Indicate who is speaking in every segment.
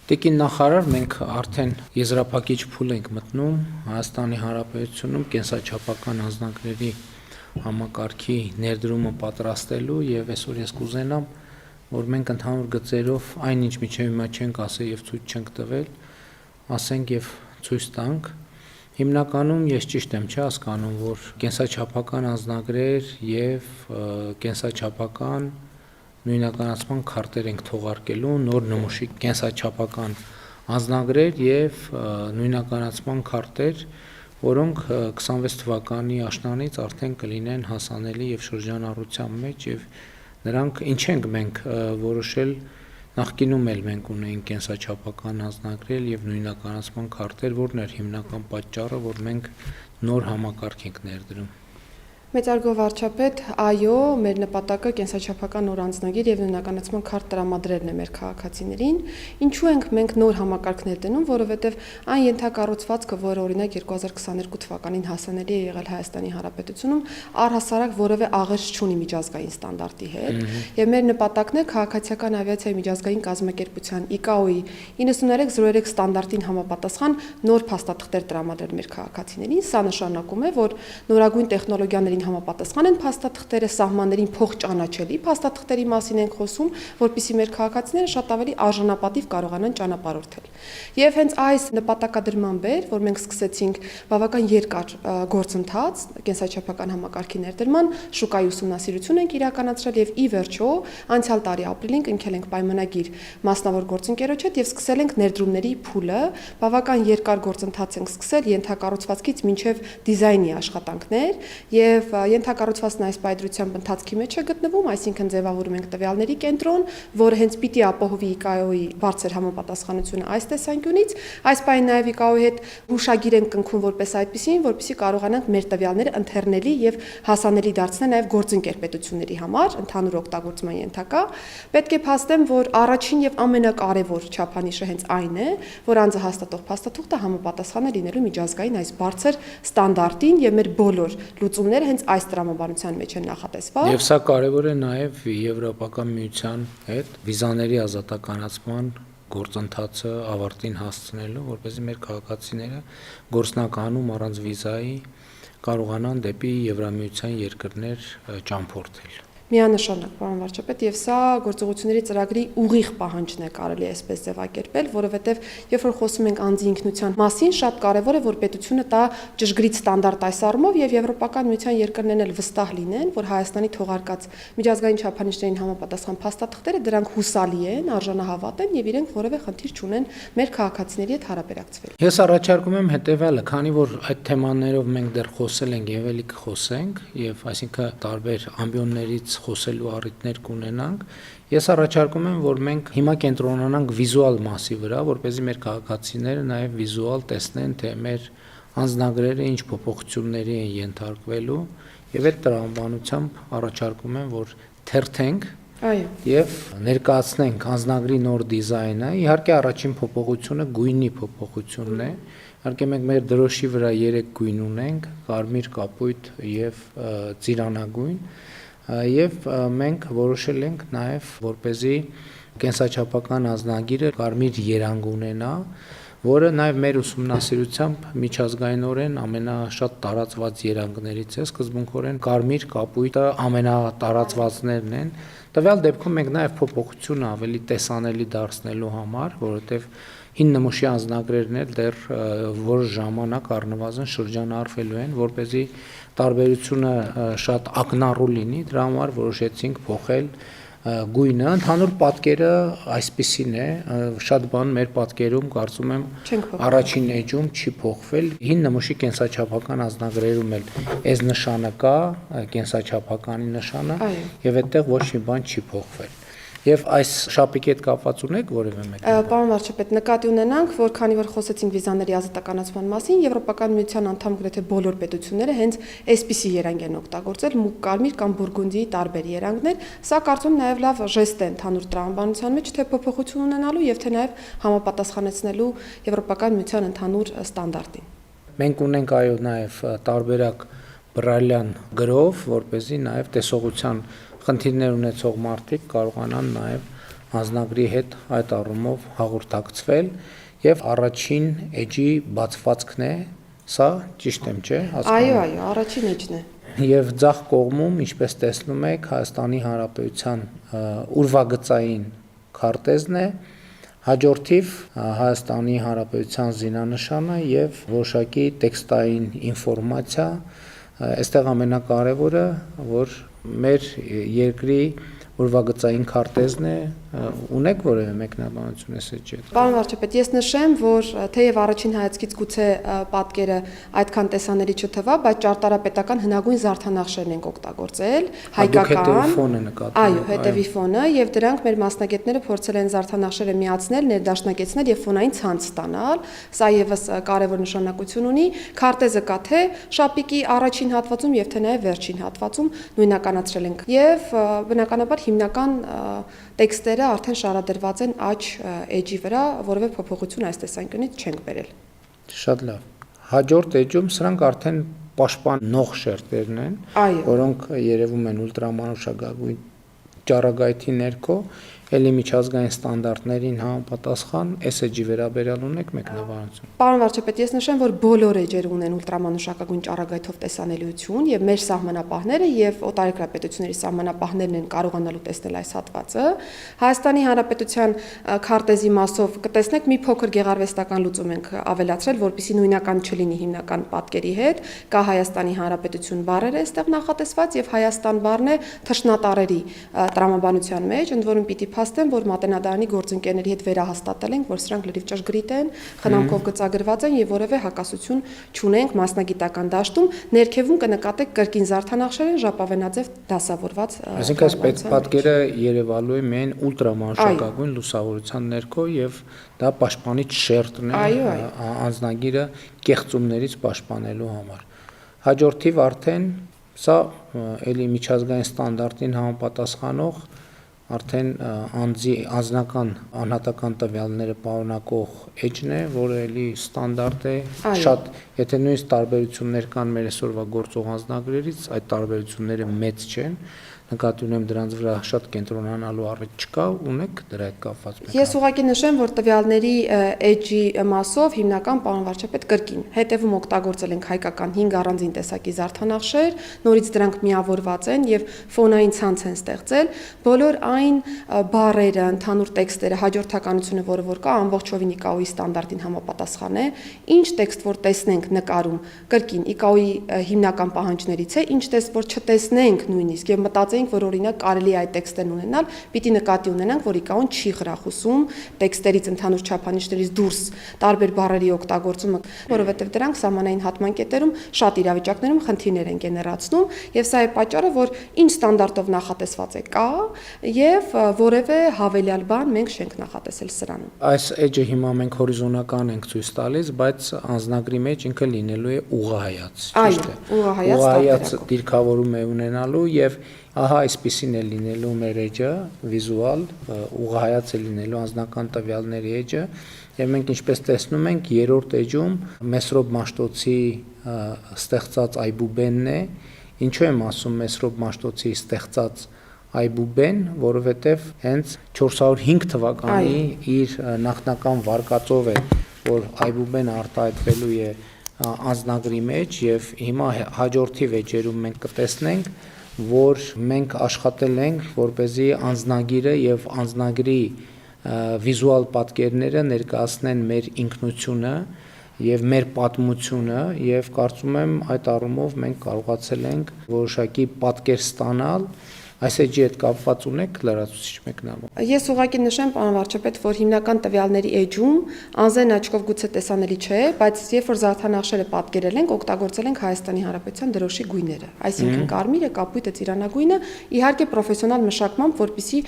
Speaker 1: Տիկին նախարար, մենք արդեն եզրափակիչ փուլ ենք մտնում Հայաստանի Հանրապետությունում կենսաչափական անձնագրերի համակարգի ներդրումը պատրաստելու եւ այսօր ես կուզենամ, որ մենք ընդհանուր գծերով այնինչ միջև հիմա չենք ասել եւ ցույց չենք տվել, ասենք եւ ցույց տանք։ Հիմնականում ես ճիշտ եմ հասկանում, որ կենսաչափական անձնագրեր եւ կենսաչափական նույնականացման քարտեր ենք թողարկելու նոր նմուշի կենսաչափական անձնագրեր եւ նույնականացման քարտեր, որոնք 26 թվականի աշնանից արդեն կլինեն հասանելի եւ շրջանառության մեջ եւ նրանք ինչ ենք մենք որոշել նախկինում էլ մենք ունեինք կենսաչափական անձնագրեր եւ նույնականացման քարտեր, որն էր հիմնական պատճառը, որ մենք նոր համակարգ ենք ներդրում։
Speaker 2: Մեծարգո վարչապետ, այո, մեր նպատակը կենսաչափական նոր անձնագիր եւ նույնականացման քարտ տրամադրելն է մեր քաղաքացիներին։ Ինչու ենք մենք նոր համակարգներ դնում, որովհետեւ այն ենթակառուցվածքը, որը օրինակ 2022 թվականին հասանելի է եղել Հայաստանի Հանրապետությունում, առհասարակ որևէ աղերս չունի միջազգային ստանդարտի հետ, եւ մեր նպատակն է քաղաքացիական ավիացիայի միջազգային կազմակերպության ICAO-ի 9303 ստանդարտին համապատասխան նոր փաստաթղթեր տրամադրել մեր քաղաքացիներին։ Սա նշանակում է, որ նորագույն տեխնոլոգիաների համապատասխան են փաստաթղթերը, սահմաններին փոխճանաչելի փաստաթղթերի մասին ենք խոսում, որպեսզի մեր քաղաքացիները շատ ավելի արժանապատիվ կարողանան ճանապարհորդել։ Եվ հենց այս նպատակադրմամբ էր, որ մենք սկսեցինք բավական երկար գործընթաց կենսաչափական համակարգի ներդրման, շուկայի ուսումնասիրություն ենք իրականացրել եւ ի վերջո անցյալ տարի ապրիլին կնքել ենք պայմանագիր մասնավոր գործընկերոջ հետ եւ սկսել ենք ներդրումների փուլը, բավական երկար գործընթաց ենք սկսել ենթակառուցվածքից մինչեւ դիզայնի աշխատանքներ եւ ենթակառուցվածքն այս պայծրությամբ ընթացքի մեջ է գտնվում, այսինքն ձևավորում ենք տվյալների կենտրոն, որը հենց պիտի ապահովի ICAO-ի բարձր համապատասխանությունը այս տեսանկյունից, այս պայն նաեւ ICAO-ի հետ հուշագիր ենք կնքում որպես այդպեսին, որպեսզի կարողանանք մեր տվյալները ընթերնելի եւ հասանելի դարձնել նաեւ գործընկեր պետությունների համար, ընդհանուր օգտագործման ենթակա։ Պետք է փաստեմ, որ առաջին եւ ամենակարևոր չափանիշը հենց այն է, որ անձը հաստատող փաստաթուղթը համապատասխան է լինելու միջազգային այս բարձր ստանդարտին եւ մեր բոլոր լուծումները հենց այս տրամաբանության մեջ են նախատեսված։
Speaker 1: Եվ սա կարևոր է նաև Եվրոպական միության հետ վիզաների ազատականացման գործընթացը ավարտին հասցնելու, որպեսզի մեր քաղաքացիները գործնականում առանց վիզայի կարողանան դեպի Եվրամիության երկրներ ճամփորդել։
Speaker 2: Միանշանակ, պարոն վարչապետ, եւ սա գործողությունների ծրագրի ուղիղ պահանջն է, կարելի է այսպես ձևակերպել, որովհետեւ երբ որ խոսում ենք անձի ինքնության մասին, շատ կարեւոր է, որ պետությունը տա ճշգրիտ ստանդարտ այս առումով եւ Եվրոպական միության երկրներն էլ վստահ լինեն, որ Հայաստանի թողարկած միջազգային չափանիշներին համապատասխան փաստաթղթերը դրանք հուսալի են, արժանահավատ են եւ իրենք որևէ խնդիր չունեն մեր քաղաքացիների հետ հարաբերակցվել։
Speaker 1: Ես առաջարկում եմ հետեւյալը, քանի որ այդ թեմաներով մենք դեռ խոսել ենք եւ ելի կխոսենք եւ այսինքն տարբեր ամբիոններից խոսելու առիթներ կունենանք, ես առաջարկում եմ, որ մենք հիմա կենտրոնանանք վիզուալ մասի վրա, որպեսզի մեր քաղաքացիները նաև վիզուալ տեսնեն, թե մեր անձնագրերը ինչ փոփոխությունների են ենթարկվելու, եւ այդ տրամաբանությամբ առաջարկում եմ, որ թերթենք եւ ներկայացնենք անձնագրի նոր դիզայնը։ Իհարկե առաջին փոփոխությունը գույնի փոփոխությունն է։ Իհարկե մենք մեր դրոշի վրա 3 գույն ունենք՝ կարմիր, կապույտ եւ ծիրանագույն։ Եվ մենք որոշել ենք նաև, որպեսզի կենսաչափական անձնագիրը կարմիր երանգ ունենա, որը նաև մեր ուսումնասիրությամբ միջազգայինորեն ամենաշատ տարածված երանգներից է, սկզբունքորեն կարմիր կապույտը ամենատարածվածներն են։ Տվյալ դեպքում մենք նաև փոփոխությունը ավելի տեսանելի դարձնելու համար, որովհետև հին նմուշի անձնագրերն էլ դեռ որոշ ժամանակ առնվազն շրջանառվելու են, որպեսզի տարբերությունը շատ ակնառու լինի, դրա համար որոշեցինք փոխել գույնը, ընդհանուր պատկերը այսպիսին է, շատ բան մեր պատկերում կարծում եմ առաջին էջում չի փոխվել, հին նմուշի կենսաչափական անձնագրերում էլ այս նշանը կա, կենսաչափականի նշանը, եւ այդտեղ ոչ մի բան չի փոխվել։ Եվ այս շապիկի հետ կապված ունեք որևէ մեկ։
Speaker 2: Պարոն վարչապետ, նկատի ունենանք, որ քանի որ խոսեցինք վիզաների ազատականացման մասին, Եվրոպական միության անդամ գրեթե բոլոր պետությունները հենց այսպիսի երանգ են օգտագործել, մուգ կարմիր կամ բուրգունդիի տարբեր երանգներ, սա կարծում նաև լավ ժեստ է ընդհանուր տրամաբանության մեջ, թե փոփոխություն ունենալու եւ թե նաև համապատասխանեցնելու Եվրոպական միության ընդհանուր ստանդարտին։
Speaker 1: Մենք ունենք այո նաև տարբերակ բրայլյան գրով, որպեսզի նաև տեսողության խնդիրներ ունեցող մարդիկ կարողանան նաև անձնագրի հետ այդ առումով հաղորդակցվել եւ առաջին էջի բացվածքն է, սա ճիշտ եմ, չէ՞,
Speaker 2: Այո, առաջին էջն է։
Speaker 1: Եվ ձախ կողմում, ինչպես տեսնում եք, Հայաստանի Հանրապետության ուրվագծային քարտեզն է, հաջորդիվ Հայաստանի Հանրապետության զինանշանը եւ որոշակի տեքստային ինֆորմացիա, այստեղ ամենակարևորը, որ մեր երկրի ուրվագծային քարտեզն է, ունեք որևէ մեկնաբանություն այս էջի հետ։
Speaker 2: Պարոն վարչապետ, ես նշեմ, որ թեև առաջին հայացքից գուցե պատկերը այդքան տեսանելի չթվա, բայց ճարտարապետական հնագույն զարդանախշերն ենք օգտագործել, հայկական, այո, հետևի ֆոնը, եւ դրանք մեր մասնագետները փորձել են զարդանախշերը միացնել, ներդաշնակեցնել եւ ֆոնային ցանց ստանալ։ Սա եւս կարևոր նշանակություն ունի։ Քարտեզը կա թե շապիկի առաջին հատվածում եւ թե նաեւ վերջին հատվածում նույնականացրել ենք։ Եվ բնականաբար հիմնական տեքստերը արդեն շարադրված են աջ էջի վրա, որևէ փոփոխություն այս տեսանկյունից չենք բերել։
Speaker 1: Շատ լավ։ Հաջորդ էջում սրանք արդեն պաշտպանող շերտերն են, որոնք երևում են ուլտրամանուշակագույն ճառագայթի ներքո, ելի միջազգային ստանդարտներին համապատասխան այս էջի վերաբերյալ ունեք մեկնաբանություն։
Speaker 2: Պարոն վարչապետ, ես նշեմ, որ բոլոր էջերը ունեն ուլտրամանուշակագույն ճառագայթով տեսանելիություն եւ մեր սահմանապահները եւ օտարերկրապետությունների սահմանապահներն են կարողանալու տեսնել այս հատվածը։ Հայաստանի Հանրապետության քարտեզի մասով կտեսնեք մի փոքր գեղարվեստական լուծում ենք ավելացրել, որպեսզի նույնական չլինի հիմնական պատկերի հետ։ Կա Հայաստանի Հանրապետություն բառերը այստեղ նախատեսված եւ Հայաստան բառն է թշնատարերի տրամաբանության մեջ, ընդ որում պիտի փաստեմ, որ Մատենադարանի գործընկերների հետ վերահաստատել ենք, որ սրանք լրիվ ճշգրիտ են, խնամքով գծագրված են եւ որևէ հակասություն չունենք մասնագիտական դաշտում։ Ներքևում կնկատեք կրկին զարդանախշեր են ժապավենաձև դասավորված։
Speaker 1: Այսինքն այս պատկերը երևալու է միայն ուլտրամանուշակագույն լուսավորության ներքո եւ դա պաշտպանիչ շերտն է անձնագիրը կեղծումներից պաշտպանելու համար։ Հաջորդիվ արդեն սա էլի միջազգային ստանդարտին համապատասխանող արդեն անձնական անհատական տվյալները պարունակող էջն է, որը էլի ստանդարտ է, շատ, եթե նույնիսկ տարբերություններ կան մեր այսօրվա գործող անձնագրերից, այդ տարբերությունները մեծ չեն, նկատի ունեմ դրանց վրա շատ կենտրոնանալու առիթ չկա, ունեք դրա հետ կապված։
Speaker 2: Ես ուղղակի նշեմ, որ տվյալների էջի մասով հիմնական պարոն վարչապետ կրկին հետևում օգտագործել ենք հայկական 5 առանձին տեսակի զարդանախշեր, նորից դրանք միավորված են եւ ֆոնային ցանց են ստեղծել, բոլոր այն բառերը, ընդհանուր տեքստերը, հաջորդականությունը, որը կա, ամբողջովին ICAO-ի ստանդարտին համապատասխան է, ինչ տեքստ որ տեսնենք նկարում, կրկին ICAO-ի հիմնական պահանջներից է, ինչ տեքստ որ չտեսնենք նույնիսկ եւ մտածենք, որ օրինակ կարելի է այդ տեքստերն ունենալ, պիտի նկատի ունենանք, որ ICAO-ն չի խրախուսում տեքստերից ընդհանուր չափանիշներից դուրս տարբեր բառերի օգտագործումը, որովհետեւ դրանք սահմանային հատմանկետերում շատ իրավիճակներում խնդիրներ են գեներացնում եւ սա է պատճառը, որ ինչ ստանդարտով նախատեսված է կա եւ որևէ հավելյալ բան մենք չենք նախատեսել սրանում։
Speaker 1: Այս էջը հիմա մենք հորիզոնական ենք ցույց տալիս, բայց անձնագրի մեջ ինքը լինելու է ուղղահայաց, ճիշտ է։ Ուղղահայաց դիրքավորում է ունենալու եւ ահա այսպեսին է լինելու մեր էջը, վիզուալ, ուղղահայաց է լինելու անձնական տվյալների էջը եւ մենք ինչպես տեսնում ենք երրորդ էջում Մեսրոբ Մաշտոցի ստեղծած այբուբենն է, ինչու եմ ասում Մեսրոբ Մաշտոցի ստեղծած այբուբեն, որովհետև հենց 405 թվականի իր նախնական վարկածով է, որ այբուբենը արտահայտվելու է անձնագրի մեջ եւ հիմա հաջորդի վեճերում մենք կտեսնենք, որ մենք աշխատել ենք, որպեսզի անձնագիրը եւ անձնագրի վիզուալ պատկերները ներկայացնեն մեր ինքնությունը եւ մեր պատմությունը եւ կարծում եմ այդ առումով մենք կարողացել ենք որոշակի պատկեր ստանալ Այս էջի հետ կապված ունեք լրացուցիչ մեկնաբան։
Speaker 2: Ես ուղղակի նշեմ, պարոն վարչապետ, որ հիմնական տվյալների էջում անձեն աչքով գուցե տեսանելի չէ, բայց երբ որ զարդանախշերը պատկերել ենք, օգտագործել ենք Հայաստանի Հանրապետության դրոշի գույները, այսինքն կարմիրը, կապույտը, ծիրանագույնը, իհարկե պրոֆեսիոնալ մշակմամբ, որպեսզի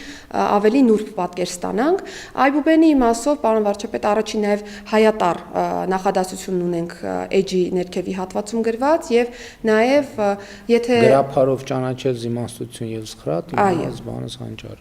Speaker 2: ավելի նուրբ պատկեր ստանանք։ Այբուբենի մասով, պարոն վարչապետ, առաջին նաև հայատար նախադասությունն ունենք էջի ներքևի հատվածում գրված եւ նաև եթե
Speaker 1: գրափարով ճանաչել զիմաստություն եւ սխրատ, իմաց բանս հանճար։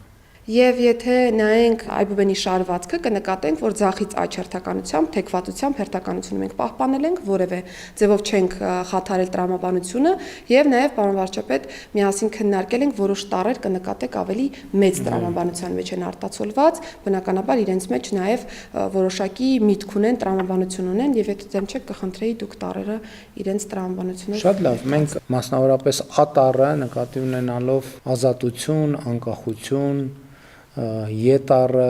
Speaker 2: Եվ եթե նայենք Այբուբենի շարվածքը, կնկատենք, որ ձախից աջ հերթականությամբ, թեքվածությամբ հերթականությունը մենք պահպանել ենք, որևէ ձևով չենք խաթարել տրամաբանությունը, եւ նաեւ պարոն վարչապետ միասին քննարկել ենք որոշ տարրեր կնկատեք ավելի մեծ տրամաբանության մեջ են արտացոլված, բնականաբար իրենց մեջ նաեւ որոշակի միտք ունեն, տրամաբանություն ունեն, եւ եթե դեմ չեք կխնդրեի դուք տարրերը իրենց տրամաբանությունով։
Speaker 1: Շատ լավ, մենք մասնավորապես A տառը նկատի ունենալով ազատություն, անկախություն, Ե տառը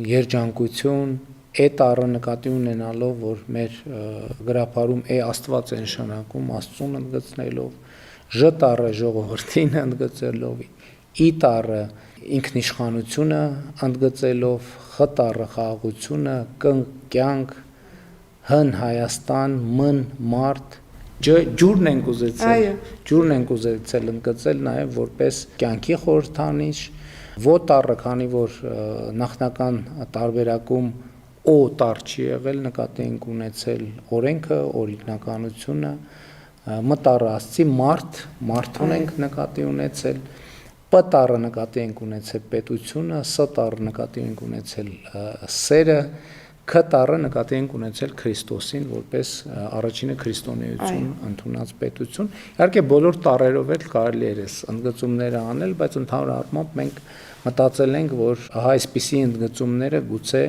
Speaker 1: երջանկություն, E տառը նկատի ունենալով, որ մեր գրապարում Աստված է նշանակում, Աստծուն ընդգծնելով, Ž տառը ժողովրդին ընդգծելով, I տառը ինքնիշխանությունը ընդգծելով, X տառը խաղաղությունը, Կ կյանք, Հ Հայաստան, M մարդ, ջուրն ենք ուզեցել ընդգծել նաև որպես կյանքի խորհրդանիշ, Ո տառը, քանի որ նախնական տարբերակում O տառ չի եղել, նկատի ենք ունեցել օրենքը, օրինականությունը, M տառը ասացի մարդուն ենք նկատի ունեցել, P տառը նկատի ենք ունեցել պետությունը, S տառը նկատի ենք ունեցել սերը, K տառը նկատի ենք ունեցել Քրիստոսին որպես առաջինը քրիստոնեություն ընդունած պետություն։ Իհարկե բոլոր տառերով էլ կարելի է ընդգծումները անել, բայց ընդհանուր առմամբ մենք մտածել ենք, որ այսպիսի ընդգծումները գուցե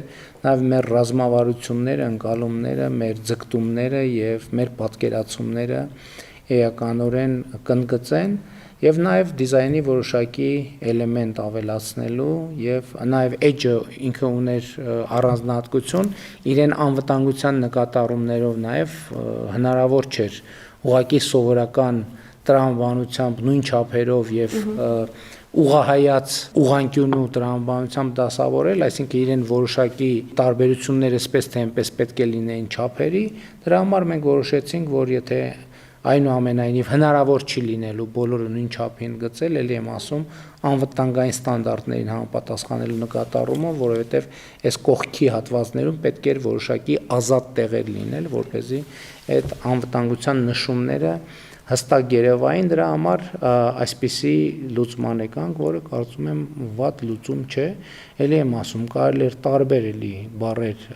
Speaker 1: նաև մեր ռազմավարությունները, ընկալումները, մեր ձգտումները եւ մեր պատկերացումները էականորեն կընդգծեն եւ նաեւ դիզայնի որոշակի էլեմենտ ավելացնելու եւ նաեւ edge-ը ինքը ուներ առանձնահատկություն, իրեն անվտանգության նկատառումներով նաեւ հնարավոր չէր ուղղակի սովորական տրամաբանությամբ նույն չափերով եւ ուղղահայաց ուղղանկյունու տրամաբանությամբ դասավորել, այսինքն իրեն որոշակի տարբերություններ էսպես թե այնպես պետք է լինեին չափերի, դրա համար մենք որոշեցինք, որ եթե այնուամենայնիվ հնարավոր չի լինելու բոլորը նույն չափին գծել, ելի եմ ասում, անվտանգային ստանդարտներին համապատասխանելու նկատառումով, որովհետև այս կողքի հատվածներում պետք էր որոշակի ազատ տեղեր լինել, որպեսզի այդ անվտանգության նշումները հստակ երևային, դրա համար այսպիսի լուծման եկանք, որը կարծում եմ վատ լուծում չէ, ելի եմ ասում, կարելի էր տարբեր էլի բառեր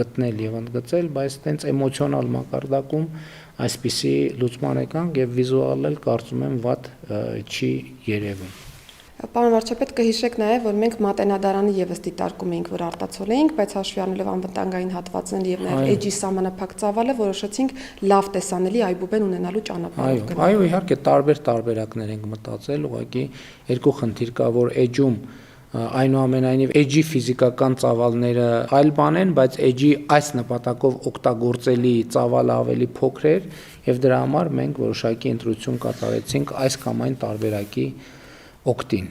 Speaker 1: գտնել եւ ընդգծել, բայց տենց էմոցիոնալ մակարդակում այսպիսի լուծման եկանք եւ վիզուալ էլ կարծում եմ վատ չի երևում։
Speaker 2: Պարոն վարչապետ, կհիշեք նաև, որ մենք մատենադարանը եւս դիտարկում էինք, որ արտացոլեինք, բայց հաշվի առնելով անվտանգային հատվածները եւ նաև էջի սահմանափակ ծավալը, որոշեցինք լավ տեսանելի այբուբեն ունենալու ճանապարհով գնալ։
Speaker 1: Այո, իհարկե տարբեր տարբերակներ ենք մտածել, ուղղակի երկու խնդիր կա, որ էջում այնուամենայնիվ էջի ֆիզիկական ծավալները այլ բան են, բայց էջի այս նպատակով օգտագործելի ծավալը ավելի փոքր էր եւ դրա համար մենք որոշակի ընտրություն կատարեցինք այս կամ այն տարբերակի օգտին։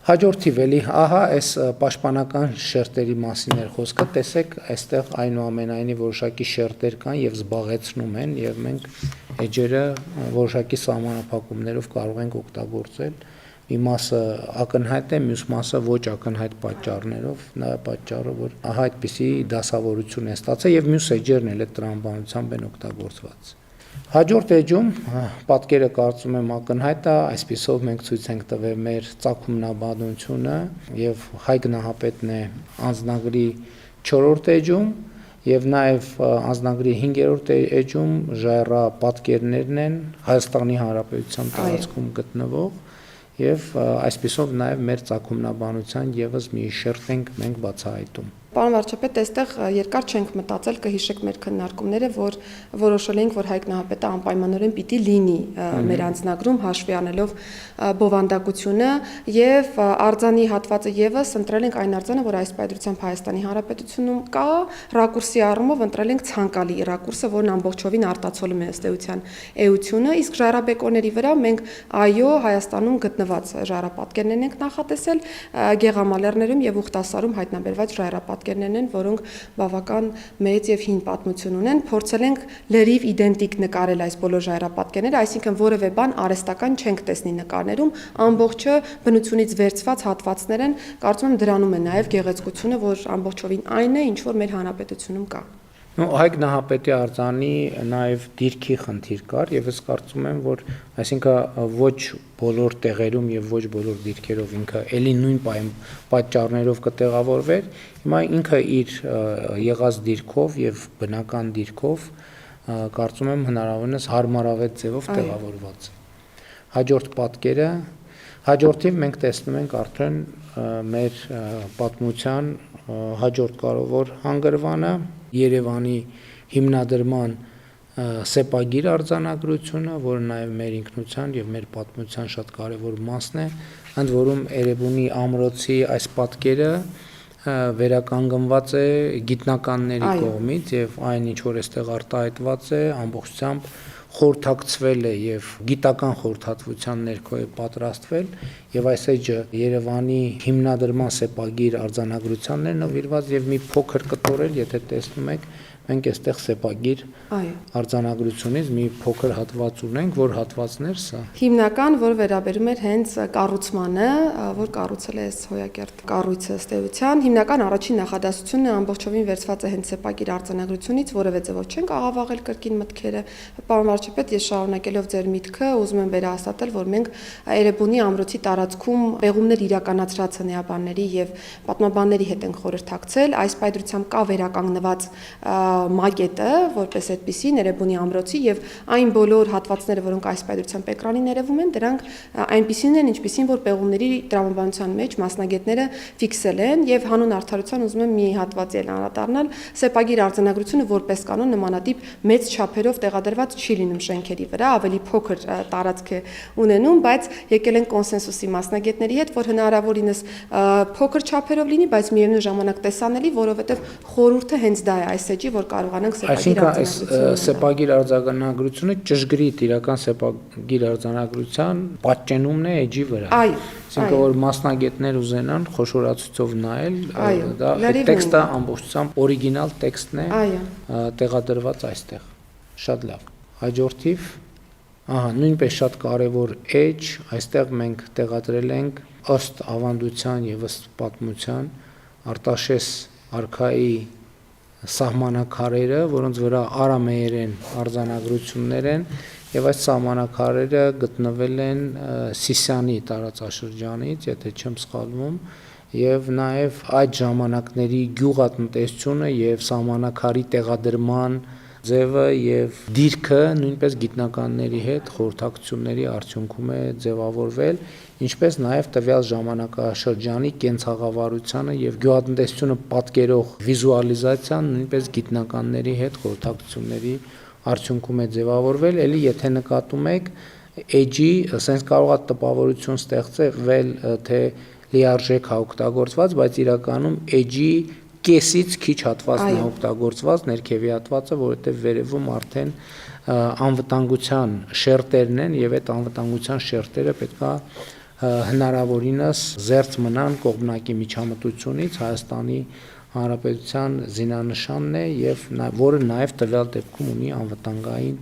Speaker 1: Հաջորդիվ էլի, ահա այս պաշտպանական շերտերի մասին էր խոսքը, տեսեք, այստեղ այնուամենայնիվ որոշակի շերտեր կան եւ զբաղեցնում են եւ մենք էջերը որոշակի սահմանափակումներով կարող ենք օգտագործել։ Մի մասը ակնհայտ է, մյուս մասը ոչ ակնհայտ պատճառներով, նա պատճառը, որ ահա այդպիսի դասավորություն է ստացել եւ մյուս էջերն էլ այդ տրամաբանությամբ են օգտագործված։ Հաջորդ էջում պատկերը կարծում եմ ակնհայտ է, այսպիսով մենք ցույց ենք տվել մեր ծագումնաբանությունը եւ Հայ գնահապետն է անձնագրի 4-րդ էջում եւ նաեւ անձնագրի 5-րդ էջում ժայռապատկերներն են Հայաստանի Հանրապետության տարածքում գտնվող եւ այսպիսով նաեւ մեր ծագումնաբանության եւս մի շերտ ենք մենք բացահայտում։
Speaker 2: Պարոն վարչապետ, այստեղ երկար չենք մտածել, կհիշեք մեր քննարկումները, որ որոշել ենք, որ Հայ գնահապետը անպայմանորեն պիտի լինի մեր անձնագրում, հաշվի առնելով բովանդակությունը եւ արձանի հատվածը եւս ընտրել ենք այն արձանը, որ այս պայծրությամբ Հայաստանի Հանրապետությունում կա, ռակուրսի առումով ընտրել ենք ցանկալի ռակուրսը, որն ամբողջովին արտացոլում է ըստ էության էությունը, իսկ ժայռաբեկորների վրա մենք այո Հայաստանում գտնված ժայռապատկերներն ենք նախատեսել, Գեղամալերներում եւ Ուխտասարում հայտնաբերված ժայռապատկերներն են, որոնք բավական մեծ եւ հին պատմություն ունեն, փորձել ենք լրիվ իդենտիկ նկարել այս բոլոր ժայռապատկերները, այսինքն որևէ բան արհեստական չենք տեսնի նկարներում, ամբողջը բնությունից վերցված հատվածներ են, կարծում եմ դրանում է նաեւ գեղեցկությունը, որ ամբողջովին այն է, ինչ որ մեր հանրապետությունում կա։
Speaker 1: Հայկ Նահապետի արձանի նաև դիրքի խնդիր կար եւ ես կարծում եմ, որ այսինքն ոչ բոլոր տեղերում եւ ոչ բոլոր դիրքերով ինքը ելի նույն պատճառներով կտեղավորվեր, հիմա ինքը իր եղած դիրքով եւ բնական դիրքով կարծում եմ հնարավորինս հարմարավետ ձևով տեղավորված է։ Հաջորդ պատկերը, հաջորդիվ մենք տեսնում ենք արդեն մեր պատմության հաջորդ կարևոր հանգրվանը Երևանի հիմնադրման սեպագիր արձանագրությունը, որը նաև մեր ինքնության եւ մեր պատմության շատ կարևոր մասն է, ընդ որում Էրեբունի ամրոցի այս պատկերը վերականգնված է գիտնականների կողմից եւ այն ինչ որ այստեղ արտահայտված է ամբողջությամբ խորհրդակցվել է եւ գիտական խորհրդատվության ներքո է պատրաստվել եւ այս էջը Երևանի հիմնադրման սեպագիր արձանագրությանն է նվիրված եւ մի փոքր կտորել, եթե տեսնում եք, մենք այստեղ սեպագիր արձանագրությունից մի փոքր հատված ունենք, որ հատվածն էր սա։
Speaker 2: Հիմնական, որ վերաբերում էր հենց կառուցմանը, որ կառուցել է Հոյակերտ կառույցը ըստ էության, հիմնական առաջին նախադասությունը ամբողջովին վերցված է հենց սեպագիր արձանագրությունից, որևէ ձևով չենք աղավաղել կրկին մտքերը։ Պարոն վարչապետ, ես շարունակելով ձեր միտքը, ուզում եմ վերահաստատել, որ մենք Էրեբունի ամրոցի տարածքում պեղումներ իրականացրած հնեաբանների եւ պատմաբանների հետ ենք խորհրդակցել, այս պայծրությամբ կա վերականգնված մակետը, որպես այդպիսին Էրեբունի ամրոցի եւ այն բոլոր հատվածները, որոնք այս պայծրությամբ էկրանին ներևում են, դրանք այնպիսին են, ինչպիսին որ պեղումների տրամաբանության մեջ մասնագետները ֆիքսել են եւ հանուն արդարության ուզում եմ մի հատվածի էլ անդրադառնալ, սեպագիր արձանագրությունը որպես կանոն նմանատիպ մեծ չափերով տեղադրված չի լինում շենքերի վրա, ավելի փոքր տարածք է ունենում, բայց եկել են կոնսենսուսի մասնագետների հետ, որ հնարավորինս փոքր չափերով լինի, բայց միևնույն ժամանակ տեսանելի, որովհետեւ խորհուրդը հենց դա է այս էջի, որ կարողանանք
Speaker 1: սեպագիր արձանագրությունը ճշգրիտ իրական սեպագիր արձանագրության պատճենումն է էջի վրա։ Այսինքն որ մասնագետներ ուզենան խոշորացուցով նայել, դա տեքստը ամբողջությամբ օրիգինալ տեքստն է տեղադրված այստեղ։ Շատ լավ։ Հաջորդիվ, նույնպես շատ կարևոր էջ, այստեղ մենք տեղադրել ենք ըստ ավանդության եւ ըստ պատմության Արտաշես արքայի սահմանակարերը, որոնց վրա արամեերեն արձանագրություններ են եւ այս սահմանակարերը գտնվել են Սիսիանի տարածաշրջանից, եթե չեմ սխալվում, եւ նաեւ այդ ժամանակների գյուղատնտեսությունը եւ սահմանակարի տեղադրման ձևը եւ դիրքը նույնպես գիտնականների հետ խորհրդակցությունների արդյունքում է ձևավորվել, ինչպես նաեւ տվյալ ժամանակաշրջանի կենցաղավարությանը եւ գյուղատնտեսությունը պատկերող վիզուալիզացիան նույնպես գիտնականների հետ խորհրդակցությունների արդյունքում է ձևավորվել, ելի եթե նկատում եք էջի, ասենք կարող է տպավորություն ստեղծվել, թե լիարժեք է օգտագործված, բայց իրականում էջի կեսից քիչ հատվածն է օգտագործված, ներքևի հատվածը, որովհետև վերևում արդեն անվտանգության շերտերն են եւ այդ անվտանգության շերտերը պետքա հնարավորինս զերծ մնան կողմնակի միջամտությունից Հայաստանի Հանրապետության զինանշանն է եւ որը նաեւ տվյալ դեպքում ունի անվտանգային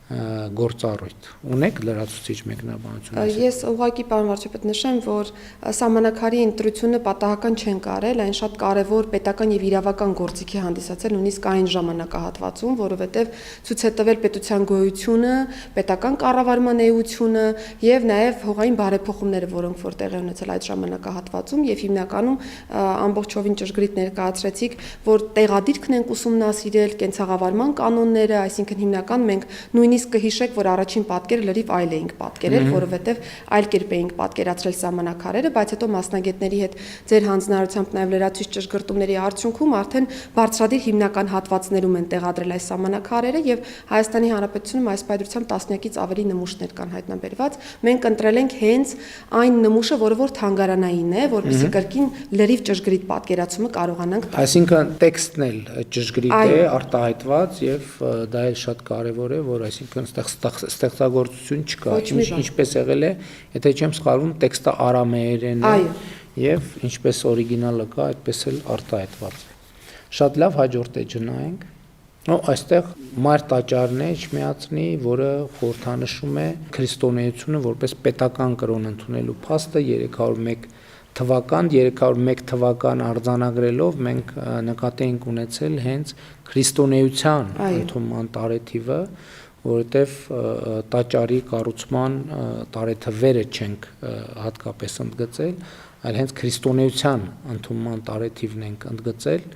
Speaker 1: գործառույթ։ Ունեք լրացուցիչ մեկնաբանություն։
Speaker 2: Ես ուղղակի պարոն վարչապետ նշեմ, որ սահմանակարի ընտրությունը պատահական չեն կարել, այն շատ կարևոր պետական եւ իրավական գործիք է հանդիսացել նույնիսկ այն ժամանակահատվածում, որովհետեւ ցույց է տվել պետության գոյությունը, պետական կառավարման էությունը եւ նաեւ հողային բարեփոխումները, որոնք որ տեղի ունեցել այդ ժամանակահատվածում եւ հիմնականում ամբողջովին ճշգրիտ ներկայացրեցիք, որ տեղադիրքն ենք ուսումնասիրել, կենցաղավարման կանոնները, այսինքն հիմնական մենք նույնիսկ կհիշեք, որ առաջին պատկերը լրիվ այլ էինք պատկերել, որովհետև այլ կերպ էինք պատկերացրել սահմանակարերը, բայց հետո մասնագետների հետ ձեր հանձնարարությամբ նաև լրացուցիչ ճշգրտումների արդյունքում արդեն բարձրադիր հիմնական հատվածներում են տեղադրել այս սահմանակարերը եւ Հայաստանի Հանրապետությունում այս պայծրությամբ տասնյակից ավելի նմուշներ կան հայտնաբերված։ Մենք ընտրել ենք հենց այն նմուշը, որը որ թանգարանային է, որովհետեւ կրկին լրիվ ճշգրիտ պատկերացումը կարողանանք տալ։
Speaker 1: Այսինքն տեքստն էլ ճշգրիտ է, արտահայտված եւ դա էլ շատ կարեւոր է, որ այսինքն ստեղծագործություն չկա, ինչպես եղել է, եթե չեմ սխալվում, տեքստը արամեերեն է եւ ինչպես օրիգինալը կա, այդպես էլ արտահայտված է։ Շատ լավ, հաջորդ էջը նայենք։ Այստեղ մայր տաճարն է չմիացնի, որը խորհրդանշում է քրիստոնեությունը որպես պետական կրոն ընդունելու փաստը 301 թվական 301 թվական արձանագրելով մենք նկատի ենք ունեցել հենց քրիստոնեության ընդունման տարեթիվը, որովհետև տաճարի կառուցման տարեթվերը չենք հատկապես ընդգծել, այլ հենց քրիստոնեության ընդունման տարեթիվն ենք ընդգծել,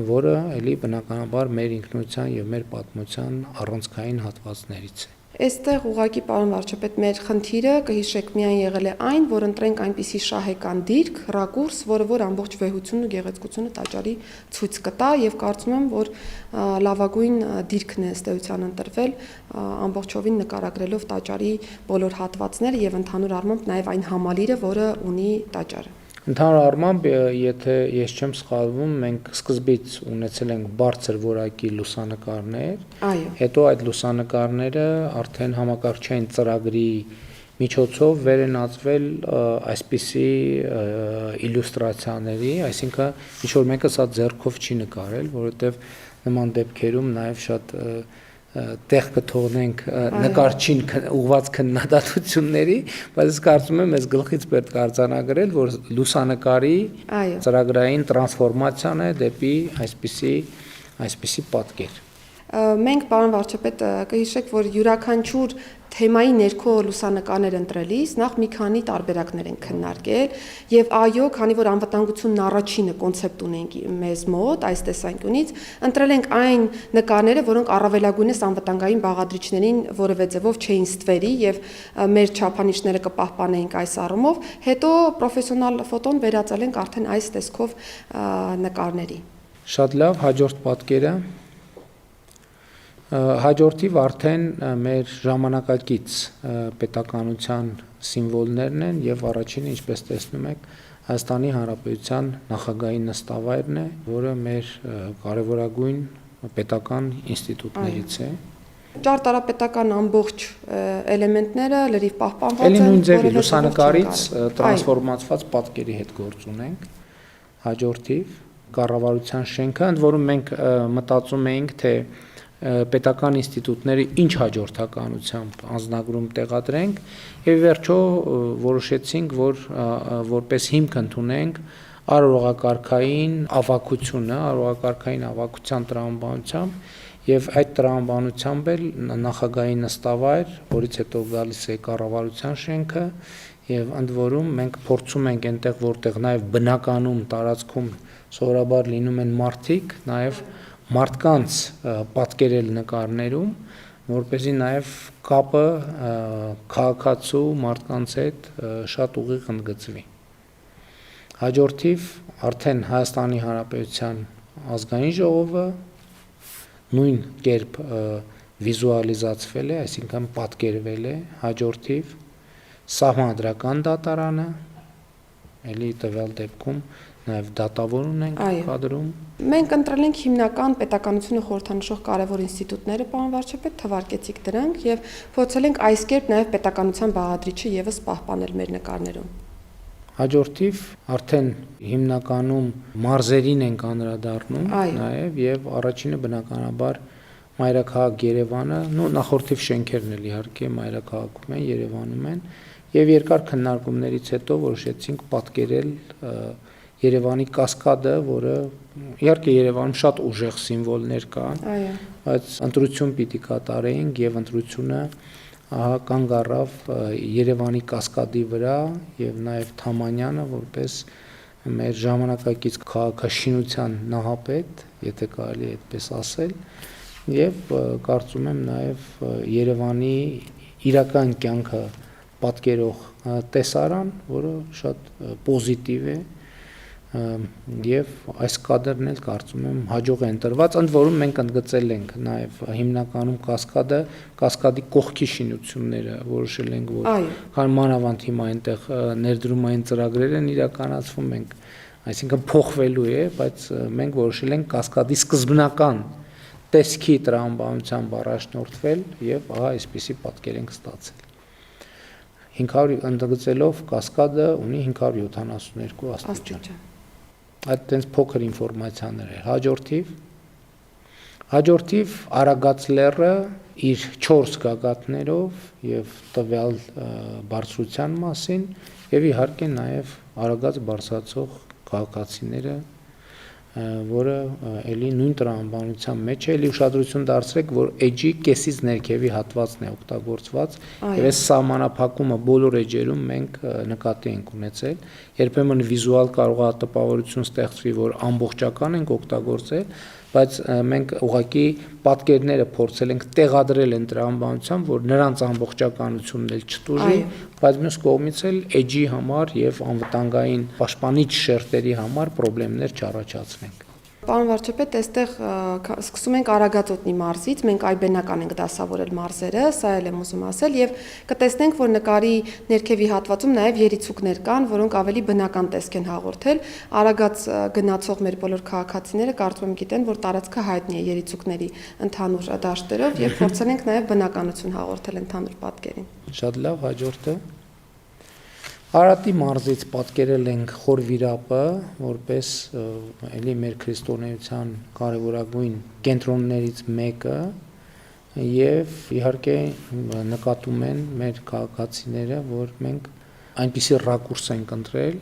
Speaker 1: որը էլի բնականաբար մեր ինքնության եւ մեր պատմության առանցքային հատվածներից է։
Speaker 2: Այստեղ ուղղակի պարոն վարչապետ մեր խնդիրը կհիշեք միայն եղել է այն, որ ընտրենք այնպիսի շահեկան դիրք, ռակուրս, որ ամբողջ վեհությունն ու գեղեցկությունը տաճարի ցույց կտա եւ կարծում եմ, որ լավագույն դիրքն է ըստ էության ընտրվել ամբողջովին նկարագրելով տաճարի բոլոր հատվածները եւ ընդհանուր առմամբ նաեւ այն համալիրը, որը ունի տաճարը։
Speaker 1: Ընդհանուր առմամբ, եթե ես չեմ սխալվում, մենք սկզբից ունեցել ենք բարձր որակի լուսանկարներ, հետո այդ լուսանկարները արդեն համակարգչային ծրագրի միջոցով վերենացվել այսպիսի իլյուստրացիաների, այսինքն ինչ որ մեկը սա ձեռքով չի նկարել, որովհետև նման դեպքերում նաև շատ տեղ կթողնենք նկարչին ուղված քննադատությունների, բայց ես կարծում եմ, ես գլխից պետք է արձանագրել, որ լուսանկարի ծրագրային տրանսֆորմացիան է դեպի այսպիսի պատկեր։
Speaker 2: Մենք պարոն վարչապետ կհիշեք, որ յուրաքանչյուր թեմայի ներքո լուսանկարներ ընտրելիս նախ մի քանի տարբերակներ ենք քննարկել եւ այո, քանի որ անվտանգությունն առաջինը կոնցեպտ ունենք մեզ մոտ այս տեսանկյունից, ընտրել ենք այն նկարները, որոնք առավելագույնս անվտանգային բաղադրիչներին որևէ ձևով չէին ստվերի եւ մեր չափանիշները կպահպանեինք այս առումով, հետո պրոֆեսիոնալ ֆոտոն վերածել ենք արդեն այս տեսքով նկարների։
Speaker 1: Շատ լավ, հաջորդ պատկերը Հաջորդիվ արդեն մեր ժամանակակից պետականության սիմվոլներն են եւ առաջինը, ինչպես տեսնում եք, Հայաստանի Հանրապետության նախագահի նստավայրն է, որը մեր կարևորագույն պետական ինստիտուտներից է։
Speaker 2: Ճարտարապետական ամբողջ էլեմենտները լրիվ պահպանված են։
Speaker 1: Էլի նույն ձևի լուսանկարից տրանսֆորմացված պատկերի հետ գործ ունենք։ Հաջորդիվ կառավարության շենքը, ընդ որում մենք մտածում էինք, թե պետական ինստիտուտները ինչ հաջորդականությամբ անձնագրում տեղադրենք եւ վերջո որոշեցինք, որ որպես հիմք ընդունենք արարողակարգային ավակության տրամաբանությամբ եւ այդ տրամաբանությամբ էլ նախագահի նստավայր, որից հետո գալիս է կառավարության շենքը եւ ընդ որում մենք փորձում ենք այնտեղ, որտեղ նաեւ բնականում տարածքում սովորաբար լինում են մարդիկ, նաեւ մարդկանց պատկերել նկարներում, որպեսզի նաև կապը քաղաքացու մարդկանց հետ շատ ուղիղ ընդգծվի։ Հաջորդիվ արդեն Հայաստանի Հանրապետության ազգային ժողովը նույն կերպ վիզուալիզացվել է, այսինքն պատկերվել է, հաջորդիվ սահմանադրական դատարանը, էլի տվյալ դեպքում նաև դատավոր ունենք կադրում։
Speaker 2: Մենք ընտրել ենք հիմնական պետականությունը խորհրդանշող կարևոր ինստիտուտները, պարոն վարչապետ, թվարկեցիք դրանք եւ փորձել ենք այս կերպ նաև պետականության բաղադրիչը եւս պահպանել մեր նկարներում։
Speaker 1: Հաջորդիվ արդեն հիմնականում մարզերին ենք անդրադառնում նաև եւ առաջինը բնականաբար մայրաքաղաք Երևանը, նախորդիվ շենքերն էլ իհարկե մայրաքաղաքում են, Երևանում են եւ երկար քննարկումներից հետո որոշեցինք պատկերել Երևանի կասկադը, որը իհարկե Երևանում շատ ուժեղ սիմվոլներ կան, բայց ընտրություն պիտի կատարեինք եւ ընտրությունը կանգ առավ Երևանի կասկադի վրա եւ նաեւ Թամանյանը որպես մեր ժամանակակից քաղաքաշինության նահապետ, եթե կարելի է այդպես ասել, եւ կարծում եմ նաեւ Երևանի իրական կյանքը պատկերող տեսարան, որը շատ պոզիտիվ է եւ այս կադրն էլ կարծում եմ հաջող է ընտրված, ընդ որում մենք ընդգծել ենք նաեւ հիմնականում կասկադի կողքի շինությունները որոշել ենք, որ քան մանավանդ հիմա այնտեղ ներդրումային ծրագրեր են իրականացվում, մենք այսինքն փոխվելու է, բայց մենք որոշել ենք կասկադի սկզբնական տեսքի տրամաբանությամբ առաջնորդվել եւ ահա այսպիսի պատկեր ենք ստացել։ 500 ընդգծելով կասկադը ունի 572 աստիճան։ Այդ տենց փոքր ինֆորմացիաներ է։ Հաջորդիվ Հաջորդիվ Արագած լեռը իր 4 գագաթներով եւ տվյալ բարձրության մասին եւ իհարկե նաեւ Արագած բարձրացող քաղաքացիները, որը էլի նույն տրամաբանության մեջ է, էլի ուշադրություն դարձրեք, որ էջի կեսից ներքևի հատվածն է օգտագործված եւ այս սահմանափակումը բոլոր էջերում մենք նկատի ենք ունեցել, երբեմն վիզուալ կարող է տպավորություն ստեղծվի, որ ամբողջական ենք օգտագործել, բայց մենք ուղղակի պատկերները փորձել ենք տեղադրել են տրամաբանությամբ, որ նրանց ամբողջականությունն էլ չտուժի, բայց մյուս կողմից էլ էջի համար եւ անվտանգային պաշտպանիչ շերտերի համար խնդիրներ չառաջացնենք։
Speaker 2: Պարոն վարչապետ, այստեղ սկսում ենք Արագածոտնի մարզից, մենք այբենական ենք դասավորել մարզերը, սա էլ եմ ուզում ասել, եւ կտեսնենք, որ նկարի ներքևի հատվածում նաեւ երիցուկներ կան, որոնք ավելի բնական տեսք են հաղորդել։ Արագած գնացող մեր բոլոր քաղաքացիները կարծում եմ գիտեն, որ տարածքը հայտնի է երիցուկների ընդհանուր դաշտերով եւ փորձել ենք նաեւ բնականություն հաղորդել ընդհանուր պատկերին։
Speaker 1: Շատ լավ, հաջորդը Արարատի մարզից պատկերել ենք Խորվիրապը, որպես էլի մեր քրիստոնեության կարևորագույն կենտրոններից մեկը եւ իհարկե նկատում են մեր քաղաքացիները, որ մենք այնպիսի ռակուրս ենք ընտրել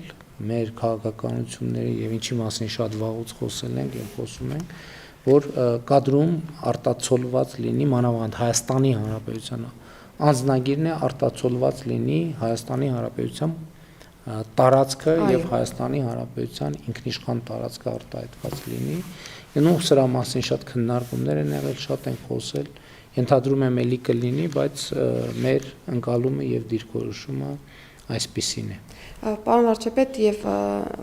Speaker 1: մեր քաղաքականությունների եւ ինչի մասին շատ վաղուց խոսել ենք եւ խոսում ենք, որ կադրում արտացոլված լինի մանավանդ Հայաստանի Հանրապետության անձնագիրն է արտացոլված լինի Հայաստանի Հանրապետության տարածքը եւ Հայաստանի Հանրապետության ինքնիշխան տարածքը արտահայտված լինի։ Ու սրա մասին շատ քննարկումներ են եղել, շատ են խոսել, ենթադրում եմ էլի կլինի, բայց մեր ընկալումը եւ դիրքորոշումը այսպիսին է։
Speaker 2: Պարոն վարչապետ, եւ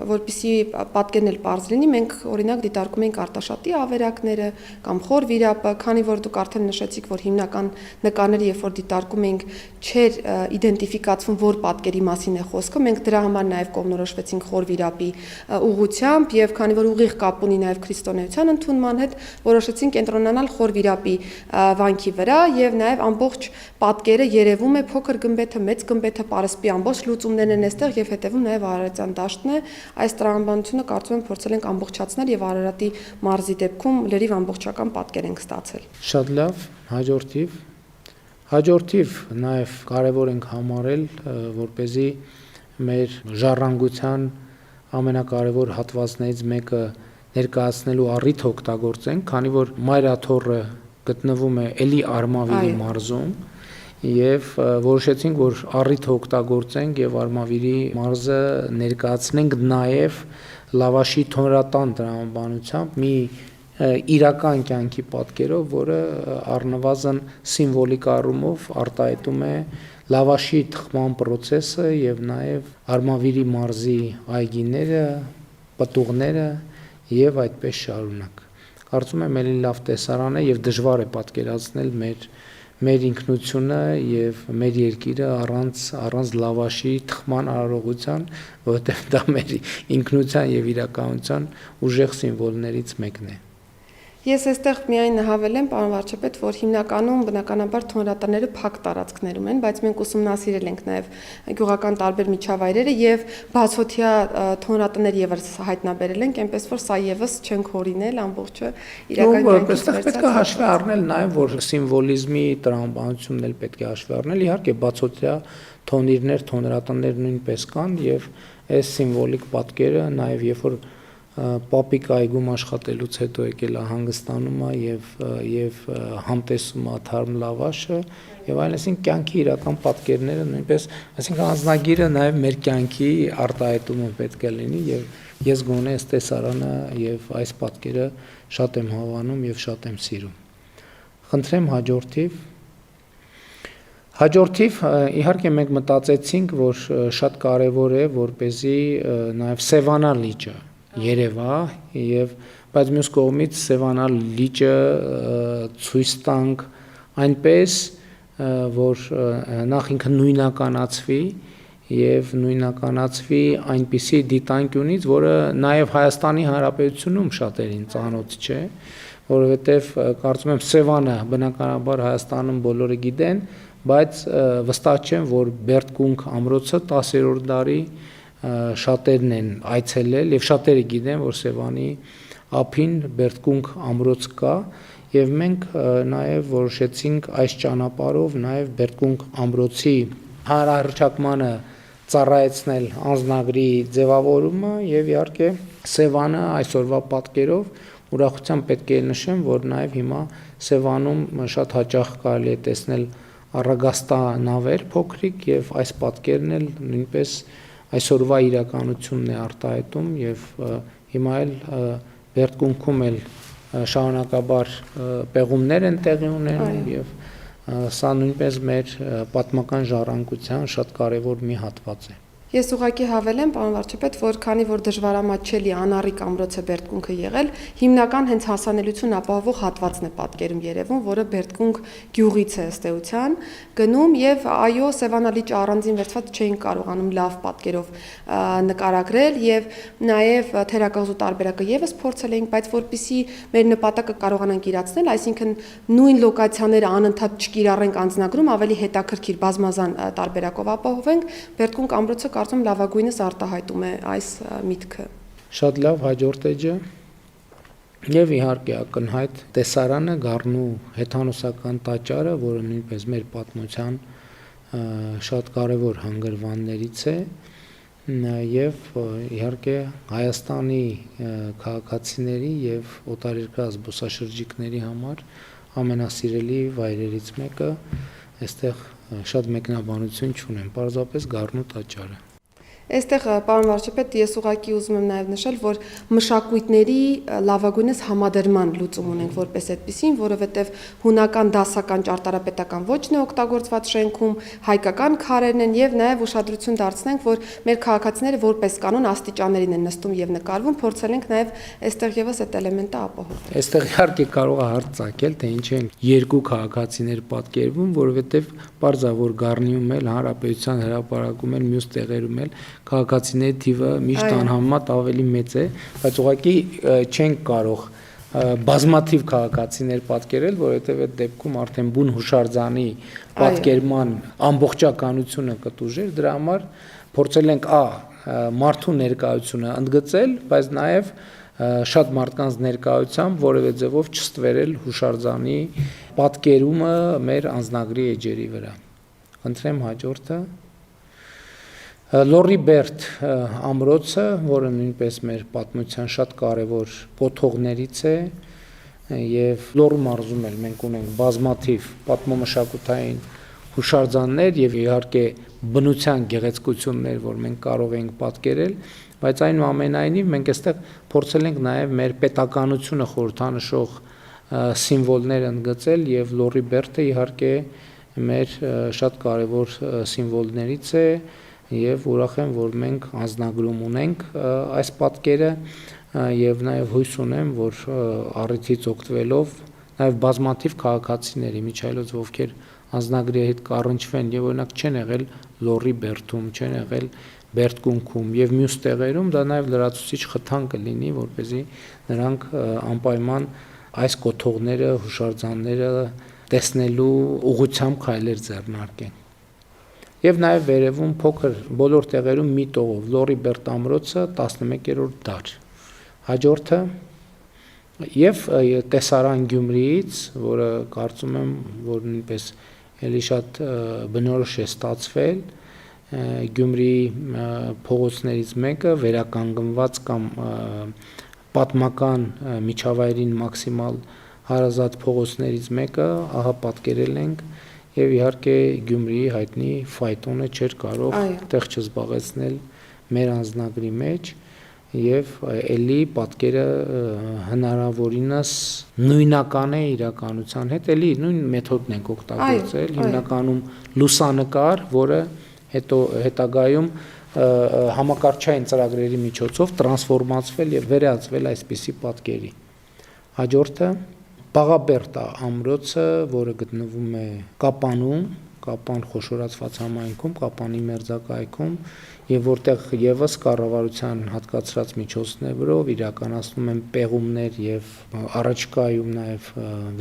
Speaker 2: որպեսզի պատկերն էլ պարզ լինի, մենք օրինակ դիտարկում ենք Արտաշատի ավերակները կամ Խորվիրապը, քանի որ դուք արդեն նշեցիք, որ հիմնական նկարները, երբ որ դիտարկում ենք, չէր իդենտիֆիկացվում, որ պատկերի մասին է խոսքը, մենք դրա համար նաեւ կողմնորոշվեցինք Խորվիրապի ուղղությամբ եւ քանի որ ուղիղ կապ ունի նաեւ քրիստոնեության ընդունման հետ, որոշեցինք կենտրոնանալ Խորվիրապի վանքի վրա եւ նաեւ ամբողջ պատկերը երևում է փոքր գմբեթը, մեծ գմբեթը, Պարսպի ամբողջ լուծումներն են այստեղ եւ հետևում նաեւ Արարատյան դաշտն է։ Այս տրամաբանությունը կարծում եմ փորձել ենք ամբողջացնել եւ Արարատի մարզի դեպքում լրիվ ամբողջական պատկեր ենք ստացել։
Speaker 1: Շատ լավ, հաջորդիվ նաեւ կարեւոր ենք համարել, որպեսզի մեր ժառանգության ամենակարևոր հատվածներից մեկը ներկայացնելու առիթ օգտագործենք, քանի որ Մայրաթոռը գտնվում է էլի Արմավիրի մարզում եւ որոշեցինք, որ առիթ օգտագործենք եւ Արմավիրի մարզը ներկայացնենք նաեւ լավաշի թոնրատան տրամաբանությամբ մի իրական կյանքի պատկերով, որը առնվազն սիմվոլիկ առումով արտահայտում է լավաշի թխման process-ը եւ նաեւ Արմավիրի մարզի այգիները, պտուղները եւ այդպես շարունակ։ Կարծում եմ էլի լավ տեսարան է եւ դժվար է պատկերացնել մեր ինքնությունը եւ մեր երկիրը առանց լավաշի թխման արարողության, որովհետեւ դա մեր ինքնության եւ իրականության ուժեղ սիմվոլներից մեկն է։
Speaker 2: Ես այստեղ միայն հավելեմ, պարոն վարչապետ, որ հիմնականում բնականաբար թոնրատաները փակ տարածքներում են, բայց մենք ուսումնասիրել ենք նաև գյուղական տարբեր միջավայրերը եւ բացօթյա թոնրատաներ եւս հայտնաբերել ենք, այնպես որ սա եւս չենք հորինել ամբողջը իրական կյանքից
Speaker 1: վերցած։ Պետք է հաշվի առնել նաև, որ սիմվոլիզմի տրամաբանությունն էլ պետք է հաշվի առնել, իհարկե բացօթյա թոնիրներ, թոնրատաներ նույնպես կան եւ այս սիմվոլիկ պատկերը նաև երբ որ Պապիկ այգում աշխատելուց հետո եկել է հանգստանում եւ համտեսում է թարմ լավաշը եւ այլն, կյանքի իրական պատկերները նույնպես, այսինքն անձնագիրը նաեւ մեր կյանքի արտահայտումը պետք է լինի եւ ես գոնե այս տեսարանը եւ այս պատկերը շատ եմ հավանում եւ շատ եմ սիրում։ Խնդրեմ հաջորդիվ իհարկե մենք մտածեցինք, որ շատ կարեւոր է, որպեսզի նաեւ Սևանա լիճը երևա բայց մյուս կողմից Սևանա լիճը ցույց տանք այնպես, որ նախ ինքը նույնականացվի եւ նույնականացվի այնպիսի դիտանկյունից, որը նաեւ Հայաստանի Հանրապետությունում շատերին ծանոթ չէ, որովհետեւ կարծում եմ Սևանը բնականաբար Հայաստանում բոլորը գիտեն, բայց վստահ չեմ, որ Բերդկունք ամրոցը 10-րդ դարի շատերն են այցելել եւ շատերը գիտեն, որ Սևանի ափին Բերդկունք ամրոց կա եւ մենք նաեւ որոշեցինք այս ճանապարհով նաեւ Բերդկունք ամրոցի հանրահռչակմանը ծառայեցնել անձնագրի ձևավորումը եւ իհարկե Սևանը այսօրվա պատկերով ուրախությամբ պետք է նշեմ, որ նաեւ հիմա Սևանում շատ հաճախ կարելի է տեսնել առագաստա նավեր փոքրիկ եւ այս պատկերն էլ նույնպես այսօրվա իրականությունն է արտահայտում եւ հիմա էլ Բերդկունքում էլ շարունակաբար պեղումներ են տեղի ունենում եւ սա նույնպես մեր պատմական ժառանգության շատ կարևոր մի հատված է։
Speaker 2: Ես ուղղակի հավելեմ, պարոն վարչապետ, որ քանի որ դժվարամատչելի անառիկ ամրոց է Բերդկունքը եղել, հիմնական հենց հասանելիություն ապահովող հատվածն է պատկերում երևում, որը Բերդկունք գյուղից է ըստ էության գնում եւ այո, Սևանալիճը առանձին վերցված չէին կարողանում լավ պատկերով նկարագրել եւ նաեւ թերակղզու տարբերակը եւս փորձել էինք, բայց որpիսի մեր նպատակը կարողանանք իրացնել, այսինքն նույն լոկացիաները անընդհատ չկիրառենք անձնագրում, ավելի հետաքրքիր բազմազան տարբերակով ապահովենք, Բերդկունք ամրոցը կարծում լավագույնս արտահայտում է այս միտքը։
Speaker 1: Շատ լավ, հաջորդ էջը եւ իհարկե ակնհայտ տեսարանը Գառնու հեթանոսական տաճարը, որը նույնպես մեր պատմության շատ կարևոր հանգրվաններից է եւ իհարկե Հայաստանի քաղաքացիների եւ օտարերկրյա զբոսաշրջիկների համար ամենասիրելի վայրերից մեկը, այստեղ շատ մեկնաբանություն չունեմ, պարզապես Գառնու տաճարը։
Speaker 2: Այստեղ պարոն վարչապետ, ես ուղղակի ուզում եմ նաև նշել, որ մշակույթների լավագույնս համադրման լուծում ունենք որպես այդպիսին, որովհետև հունական դասական ճարտարապետական ոճն է օգտագործված շենքում, հայկական քարերն են եւ նաև ուշադրություն դարձնենք, որ մեր քաղաքացիները որպես կանոն աստիճաններին են նստում եւ նկարվում, փորձել ենք նաև այստեղ եւս այդ էլեմենտը ապահովել։
Speaker 1: Այստեղ իհարկե կարող է հարց ցակել, թե ինչ են երկու քաղաքացիներ պատկերվում, որովհետև պարզ է, որ Գառնիում էլ հանրապետության հրապարակում էլ մյուս տեղերում էլ քաղաքացիների թիվը միշտ անհամեմատ ավելի մեծ է, բայց ուղղակի չենք կարող բազմաթիվ քաղաքացիներ պատկերել, որովհետև այդ դեպքում արդեն բուն հուշարձանի պատկերման ամբողջականությունը կտուժեր, դրա համար փորձել ենք մարդու ներկայությունը ընդգծել, բայց նաև շատ մարդկանց ներկայությամբ որևէ ձևով չստվերել հուշարձանի պատկերումը մեր անձնագրի էջերի վրա։ Խնդրեմ հաջորդը։ Լորիբերդ ամրոցը, որը նույնպես մեր պատմության շատ կարևոր կոթողներից է եւ Լոռու մարզում էլ մենք ունենք բազմաթիվ պատմամշակութային հուշարձաններ եւ իհարկե բնության գեղեցկություններ, որ մենք կարող ենք պատկերել, բայց այնուամենայնիվ մենք այստեղ փորձել ենք նաեւ մեր պետականությունը խորհրդանշող սիմվոլներ ընդգծել եւ Լորիբերդը իհարկե մեր շատ կարևոր սիմվոլներից է եւ ուրախ եմ, որ մենք անձնագրում ունենք այս պատկերը եւ նաեւ հույս ունեմ, որ առիթից օգտվելով նաեւ բազմաթիվ քաղաքացիների միջայլոց, ովքեր անձնագրի հետ կառնչվեն եւ օրինակ չեն եղել Լորիբերդում, չեն եղել Բերդկունքում եւ մյուս տեղերում, դա նաեւ լրացուցիչ խթան կլինի, որպեսզի նրանք անպայման այս կոթողները, հուշարձանները տեսնելու ուղղությամբ քայլեր ձեռնարկեն։ Եվ նաև վերևում փոքր բոլոր տեղերում մի տողով Լորիբերդ ամրոցը 11-րդ դար։ Հաջորդը եւ տեսարան Գյումրիից, որը կարծում եմ, որ նույնպես էլի շատ բնորոշ է ստացվել, Գյումրիի փողոցներից մեկը վերականգնված կամ պատմական միջավայրին մաքսիմալ հարազատ փողոցներից մեկը, ահա պատկերել ենք եւ իհարկե Գյումրիի հայտնի ֆայտոնը չէր կարող տեղ չզբաղեցնել մեր անձնագրի մեջ եւ էլի պատկերը հնարավորինս նույնական է իրականության հետ, էլի նույն մեթոդն ենք օգտագործել, հիմնականում լուսանկար, որը հետագայում համակարգչային ծրագրերի միջոցով տրանսֆորմացվել եւ վերածվել այսպիսի պատկերի։ Հաջորդը Բաղաբերդ ամրոցը, որը գտնվում է Կապանում, Կապան խոշորացված համայնքում, Կապանի մերձակայքում, եւ որտեղ եւս կառավարության հատկացրած միջոցներով իրականացնում են պեղումներ եւ առաջկայում նաեւ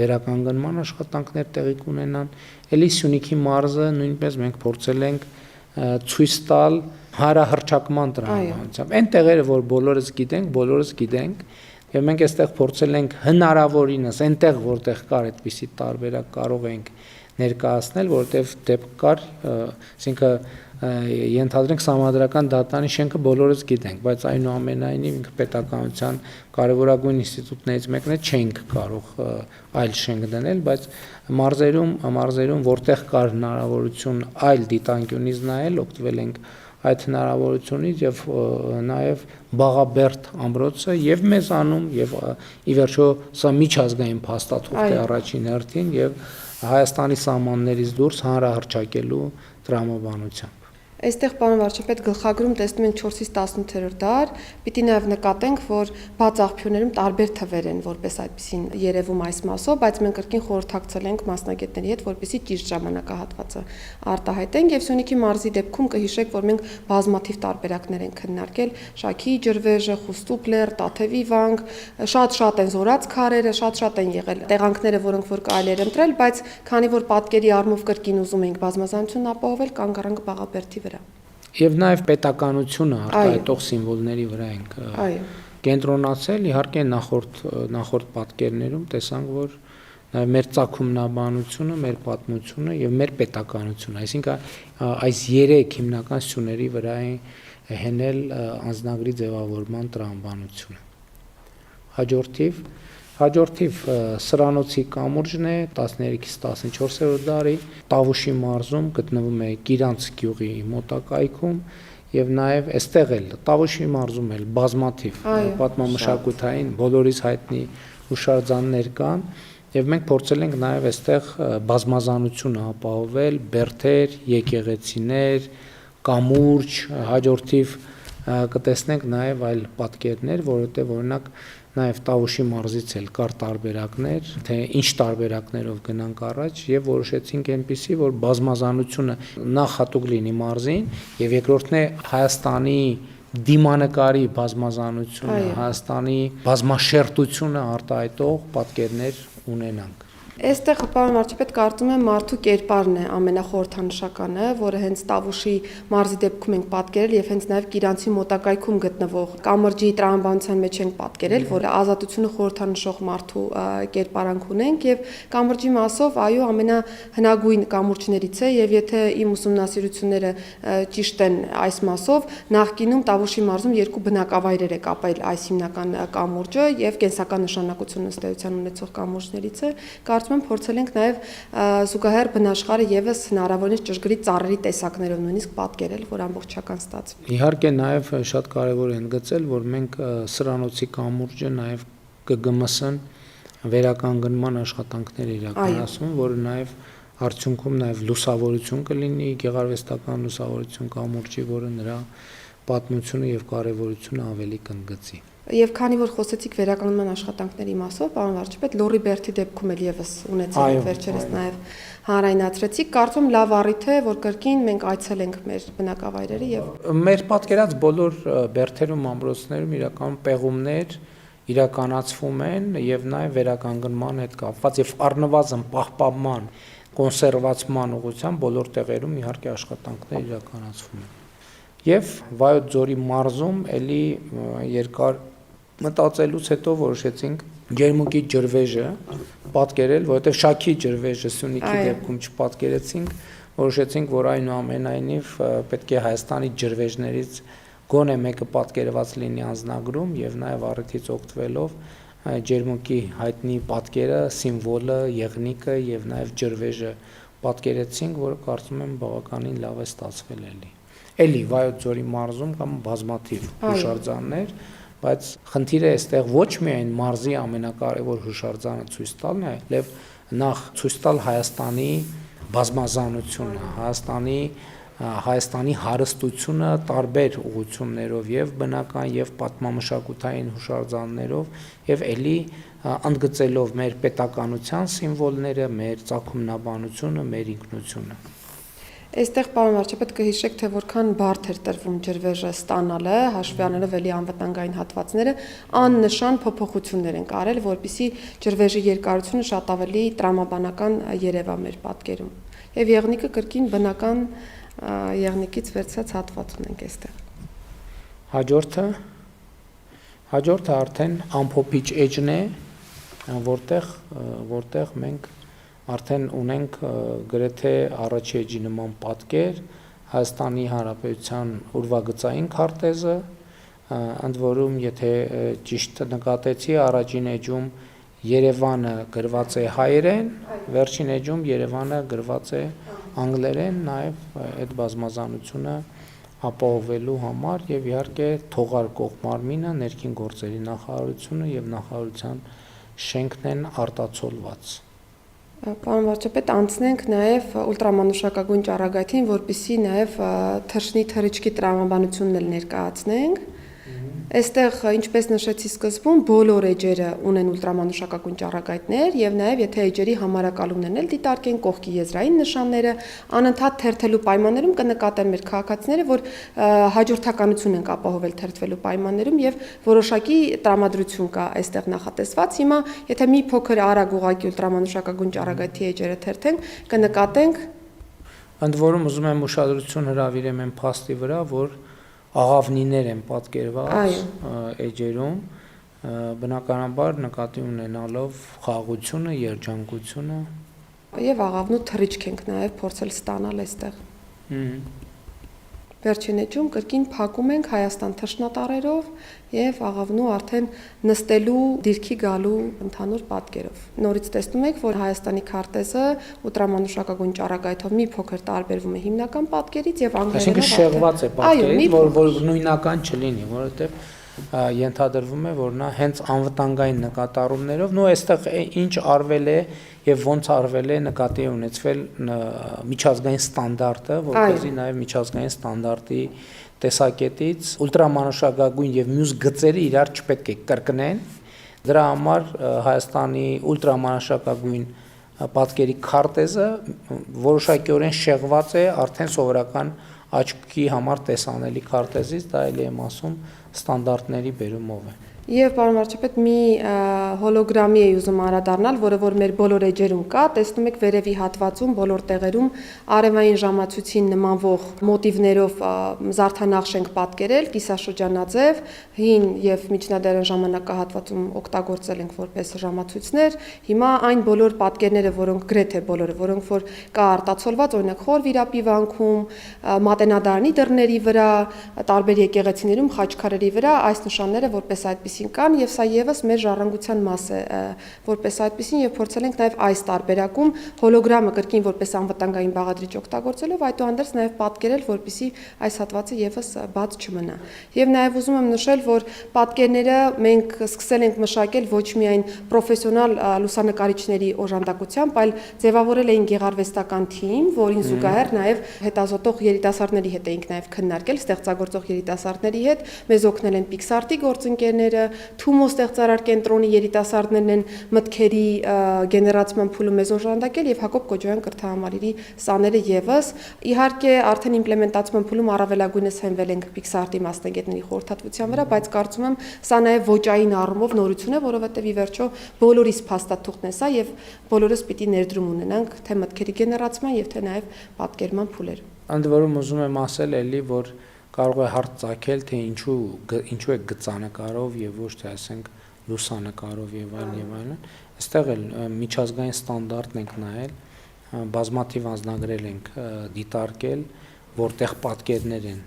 Speaker 1: վերականգնման աշխատանքներ տեղի կունենան։ Էլի Սյունիքի մարզը նույնպես մենք փորձել ենք ցույց տալ հանրահռչակման տրամաբանությամբ։ Այն տեղերը, որ բոլորս գիտենք, եւ մենք այստեղ փորձել ենք հնարավորինս այնտեղ որտեղ կար այդպիսի տարբերակ կարող ենք ներկայացնել, որովհետեւ դեպք կար, այսինքն ենթադրենք Սահմանադրական դատարանի շենքը բոլորս գիտենք, բայց այնուամենայնիվ ինքը պետականության կարևորագույն ինստիտուտներից մեկն է, չենք կարող այլ շենք դնել, բայց մարզերում որտեղ կար հնարավորություն այլ դիտանկյունից նայել, օգտվել ենք այդ հնարավորությունից եւ նաեւ Բաղաբերդ ամրոցը եւ մեզանում եւ ի վերջո սա միջազգային փաստաթուղթ է առաջին հերթին եւ Հայաստանի սահմաններից դուրս հանրահռչակելու տրամաբանությամբ։
Speaker 2: Այստեղ պարոն վարչապետ գլխագրում տեսնում ենք 4-ից 18-րդ դար, պիտի նաև նկատենք, որ բաց աղբյուրներում տարբեր թվեր են, որպես այդպեսին երևում այս մասով, բայց մենք կրկին խորհրդակցել ենք մասնագետների հետ, որպեսզի ճիշտ ժամանակահատվածը արտահայտենք եւ Սյունիքի մարզի դեպքում կհիշեք, որ մենք բազմաթիվ տարբերակներ ենք քննարկել, Շաքիի ջրվեժը, Խուստուպլեր, Տաթևի վանք, շատ են զորած քարերը, շատ են եղել տեղանքները, որոնք որ կարելի էր ընտրել, բայց քանի որ պատկերի առումով կրկին ուզում ենք բազմազանություն ապահովել, կանգ առանք Բաղաբերդի վրա։
Speaker 1: Եվ նաև պետականությունը արտահայտող սիմվոլների վրա ենք կենտրոնացել, իհարկե նախորդ պատկերներում տեսանք, որ նաև մեր ծագումնաբանությունը, մեր պատմությունը եւ մեր պետականությունը, այսինքն այս 3 հիմնական սյուների վրա է հենել անձնագրի ձևավորման տրամաբանությունը։ Հաջորդիվ Սրանոցի կամուրջն է 13-ից 14-րդ դարի Տավուշի մարզում գտնվում է Կիրանց գյուղի մոտակայքում եւ նաեւ այստեղ էլ Տավուշի մարզում էլ բազմաթիվ պատմամշակութային բոլորիս հայտնի հուշարձաններ կան եւ մենք փորձել ենք նաեւ այստեղ բազմազանությունը ապահովել, բերդեր, եկեղեցիներ, կամուրջ, հաջորդիվ կտեսնենք նաեւ այլ պատկերներ, որովհետեւ օրինակ նաև Տավուշի մարզից էլ կար տարբերակներ, թե ինչ տարբերակներով գնանք առաջ եւ որոշեցինք այնպեսի, որ բազմազանությունը նախ հատուկ լինի մարզին եւ երկրորդն է Հայաստանի դիմանկարի բազմազանությունը, Հայաստանի բազմաշերտությունը արտահայտող պատկերներ ունենանք։
Speaker 2: Այստեղ պարոն վարչապետ կարծում եմ մարդու կերպարն է ամենախորհրդանշականը, որը հենց Տավուշի մարզի դեպքում ենք պատկերել եւ հենց նաեւ Կիրանցի մոտակայքում գտնվող կամրջի տրամաբանության մեջ ենք պատկերել, որը ազատությունը խորհրդանշող մարդու կերպարանք ունենք եւ կամրջի մասով այո ամենահնագույն կամուրջներից է եւ եթե իմ ուսումնասիրությունները ճիշտ են այս մասով, նախկինում Տավուշի մարզում 2 բնակավայրեր է կապել այս հիմնական կամուրջը եւ կենսական նշանակություն ըստ էության ունեցող կամուրջներից է։ Կարծում եմ փորձել ենք նաև զուգահեռ բնաշխարհը եւս հնարավորինս ճշգրիտ ծառերի տեսակներով նույնիսկ պատկերել, որ ամբողջական ստացվի։
Speaker 1: Իհարկե նաև շատ կարևոր է ընդգծել, որ մենք Սրանոցի կամուրջը նաև ԿԳՄՍ-ն վերականգնման աշխատանքներ իրականացում, որը նաև արդյունքում նաև լուսավորություն կլինի, գեղարվեստական լուսավորություն կամուրջի, որը նրա պատմությունը եւ կարեւորությունը ավելի կընդգծի։
Speaker 2: Եվ քանի որ խոսեցիք վերականգնման աշխատանքների մասով, պարոն վարչապետ, Լոռի Բերդի դեպքում էլ եւս ունեցել ենք վերջերս նաեւ հանրայնացրեցիք, կարծում լավ առիթ է, որ կրկին մենք այցելենք մեր բնակավայրերը եւ
Speaker 1: մեր պատկերած բոլոր բերդերում, ամրոցներում իրականում պեղումներ իրականացվում են եւ նաեւ վերականգնման հետ կապված եւ առնվազն պահպանման, կոնսերվացման ուղղությամբ բոլոր տեղերում իհարկե աշխատանքներ իրականացվում են։ Եվ Վայոց ձորի մարզում էլի երկար մտածելուց հետո որոշեցինք Ջերմուկի ջրվեժը պատկերել, որովհետև Շաքիի ջրվեժը Սյունիքի դեպքում չպատկերեցինք, որոշեցինք, որ այնուամենայնիվ պետք է Հայաստանի ջրվեժներից գոնե մեկը պատկերված լինի անձնագրում եւ նաեւ առիթից օգտվելով Ջերմուկի հայտնի պատկերը, սիմվոլը, եղնիկը եւ նաեւ ջրվեժը պատկերեցինք, որը կարծում եմ բավականին լավ է ստացվել էլի Վայոց ձորի մարզում կամ բազմաթիվ հուշարձաններ, բայց խնդիրը այստեղ ոչ միայն մարզի ամենակարևոր հուշարձանը ցույց տալն է, այլև նախ ցույց տալ Հայաստանի բազմազանությունը, Հայաստանի հարստությունը տարբեր ուղղություններով եւ բնական եւ պատմամշակութային հուշարձաններով եւ էլի ընդգծելով մեր պետականության սիմվոլները, մեր ծագումնաբանությունը, մեր ինքնությունը։
Speaker 2: Այստեղ պարոն վարչապետ կհիշեք, թե որքան բարդ էր տրվում ջրվեժը ստանալը, հաշվի առնելով էլի անվտանգային հատվածները, աննշան փոփոխություններ են արել, որպեսզի ջրվեժի երկարությունը շատ ավելի տրամաբանական երևա մեր պատկերում։ Եվ եղնիկը կրկին բնական եղնիկից վերցած հատված ունենք այստեղ։
Speaker 1: Հաջորդը արդեն ամփոփիչ էջն է, որտեղ մենք արդեն ունենք գրեթե առաջի էջի նման պատկեր, Հայաստանի Հանրապետության ուրվագծային քարտեզը, ընդ որում եթե ճիշտ նկատեցի առաջին էջում Երևանը գրված է հայերեն, վերջին էջում Երևանը գրված է անգլերեն, նաև այդ բազմազանությունը ապահովելու համար եւ իհարկե թողարկող մարմինը ներքին գործերի նախարարությունը եւ նախարարության շենքն են արտացոլված։
Speaker 2: Պարոն վարչապետ, անցնենք նաև ուլտրամանուշակագույն ճառագայթին, որպեսզի նաև թռչնի թռիչքի տրամաբանությունն էլ ներկայացնենք։ Այստեղ, ինչպես նշեցի սկզբում, բոլոր էջերը ունեն ուլտրամանուշակագույն ճառագայթներ եւ նաեւ եթե էջերի համարակալումներն էլ դիտարկեն կողքի եզրային նշանները, անընդհատ թերթելու պայմաններում կնկատեն մեր քաղաքացիները, որ հաջորդականություն են ապահովել թերթվելու պայմաններում եւ որոշակի տրամադրություն կա այստեղ նախատեսված։ Հիմա, եթե մի փոքր արագ ուղղակի ուլտրամանուշակագույն ճառագայթի էջերը թերթենք, կնկատենք։
Speaker 1: Ընդ որում ուզում եմ ուշադրություն հրավիրեմ այն փաստի վրա, որ աղավնիներ են պատկերված էջերում, բնականաբար նկատի ունենալով խաղաղությունը, երջանկությունը
Speaker 2: եւ աղավնու թռիչք ենք նաեւ փորձել ստանալ այստեղ։ Վերջին էջում կրկին փակում ենք Հայաստան թռչնատարերով եւ աղավնու արդեն նստելու դիրքի գալու ընդհանուր պատկերով։ Նորից տեսնում եք, որ Հայաստանի քարտեզը ուլտրամանուշակագույն ճառագայթով մի փոքր տարբերվում է հիմնական պատկերից եւ անգլերենով։
Speaker 1: Այսինքն շեղված է պատկերից, որ նույնական չլինի, որովհետեւ ենթադրվում է, որ նա հենց անվտանգային նկատառումներով, նո այստեղ ինչ արվել է եւ ոնց արվել է նկատի ունեցվել միջազգային ստանդարտը, որպեսզի նաեւ միջազգային ստանդարտի տեսակետից ուլտրամանուշակագույն եւ մյուս գծերը իրար չպետք է կրկնեն։ Դրա համար Հայաստանի ուլտրամանուշակագույն պատկերի քարտեզը որոշակիորեն շեղված է արդեն սովորական աչքի համար տեսանելի քարտեզից, դա էլի եմ ասում ստանդարտների բերումով է։
Speaker 2: Եվ պարոն վարչապետ, մի հոլոգրամի էի ուզում անդրադառնալ, որը որ մեր բոլոր էջերում կա, տեսնում եք վերևի հատվածում բոլոր տեղերում արևային ժամացույցին նմանվող մոտիվներով զարդանախշ ենք պատկերել, կիսաշրջանաձև, հին եւ միջնադարյան ժամանակահատվածում օգտագործել ենք որպես ժամացույցներ։ Հիմա այն բոլոր պատկերները, որոնք գրեթե բոլորը, որոնք որ կա արտացոլված, օրինակ Խոր վիրապի վանքում, Մատենադարանի դռների վրա, տարբեր եկեղեցիներում, խաչքարերի վրա այս նշանները որպես այդպիսին կան եւ սա եւս մեր ժառանգության մաս է որպես այդպիսին եւ փորձել ենք նաեւ այս տարբերակում հոլոգրամը կրկին որպես անվտանգային բաղադրիչ օգտագործելով այդուհանդերձ նաեւ պատկերել որպեսզի այս հատվածը եւս բաց չմնա եւ նաեւ ուզում եմ նշել որ պատկերները մենք սկսել ենք մշակել ոչ միայն պրոֆեսիոնալ լուսանկարիչների օժանդակությամբ այլ ձևավորել էինք գեղարվեստական թիմ որին զուգահեռ նաեւ հետազոտող երիտասարդների հետ էինք նաեւ քննարկել ստեղծագործող երիտասարդների հետ մեզ օգնել են Pixart-ի գործընկերները Թումո ստեղծարար կենտրոնի երիտասարդներն են մտքերի գեներացման փուլում մեզ օժանդակել եւ Հակոբ Կոջոյան կրթահամալիրի սաները եւս իհարկե արդեն իմպլեմենտացման փուլում առավելագույնս հենվել ենք Pixart-ի մասնագետների խորհրդատվության վրա բայց կարծում եմ սա նաեւ ոճային առումով նորություն է որովհետեւ ի վերջո բոլորիս փաստաթուղթն է սա եւ բոլորս պիտի ներդրում ունենանք թե մտքերի գեներացման եւ թե նաեւ պատկերման փուլեր
Speaker 1: Ընդ որում ուզում եմ ասել էլի որ կարող է հարց ցակել թե ինչու է գծանկարով եւ ոչ թե ասենք լուսանկարով եւ այլն այստեղ էլ միջազգային ստանդարտն ենք նայել բազմաթիվ անձնագրեր ենք դիտարկել որտեղ պատկերներ են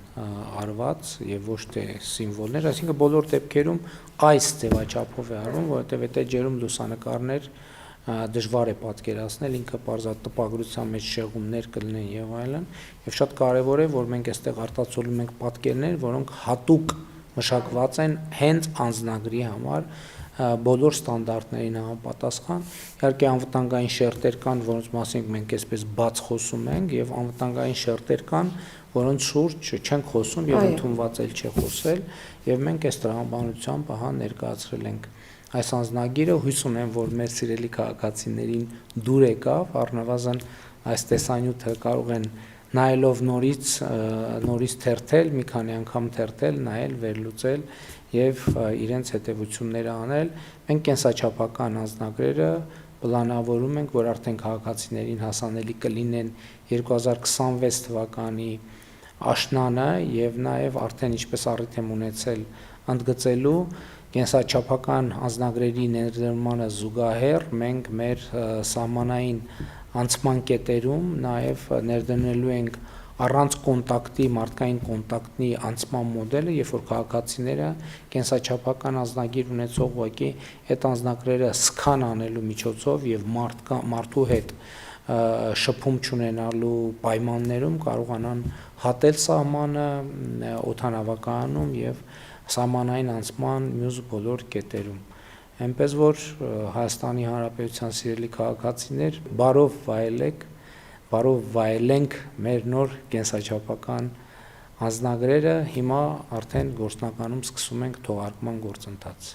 Speaker 1: արված եւ ոչ թե սիմվոլներ այսինքն բոլոր դեպքերում այս ձևաչափով է արվում որովհետեւ այդ ջերում լուսանկարներ դժվար է պատկերացնել ինքը պարզատ տպագրության մեջ շեղումներ կլինեն եւ այլն եւ շատ կարեւոր է որ մենք այստեղ արտացոլում ենք պատկերներ որոնք հատուկ մշակված են հենց անձնագրի համար բոլոր ստանդարտներին համապատասխան իհարկե անվտանգային շերտեր կան որոնց մասին մենք այսպես բաց խոսում ենք եւ անվտանգային շերտեր կան որոնց շուրջ չենք խոսում եւ ընդունված էլ չէ խոսել եւ մենք այս տրամաբանությամբ ահա ներկայացրել ենք Այս անձնագիրը հույս ունեմ, որ մեր սիրելի քաղաքացիներին դուր եկավ, առնվազն այս տեսանյութը կարող են նայելով նորից թերթել, մի քանի անգամ թերթել, նայել, վերլուծել եւ իրենց հետեւությունները անել։ Մենք կենսաչափական անձնագրերը պլանավորում ենք, որ արդեն քաղաքացիներին հասանելի կլինեն 2026 թվականի աշնանը եւ նաեւ արդեն ինչպես առիթ եմ ունեցել ընդգծելու կենսաչափական անձնագրերի ներդրմանը զուգահեռ մենք մեր սահմանային անցման կետերում նաև ներդնելու ենք առանց կոնտակտի, մարդկային կոնտակտի անցման մոդելը, երբ որ քաղաքացիները կենսաչափական անձնագիր ունեցող ուղղակի այդ անձնագրերը սկան անելու միջոցով եւ մարդու հետ շփում չունենալու պայմաններում կարողանան հատել սահմանը օդանավակայանում եւ սահմանային անցման մյուս բոլոր կետերում։ Այնպես որ Հայաստանի Հանրապետության սիրելի քաղաքացիներ, բարով վայելենք մեր նոր կենսաչափական անձնագրերը, հիմա արդեն գործնականում սկսում ենք թողարկման գործընթաց։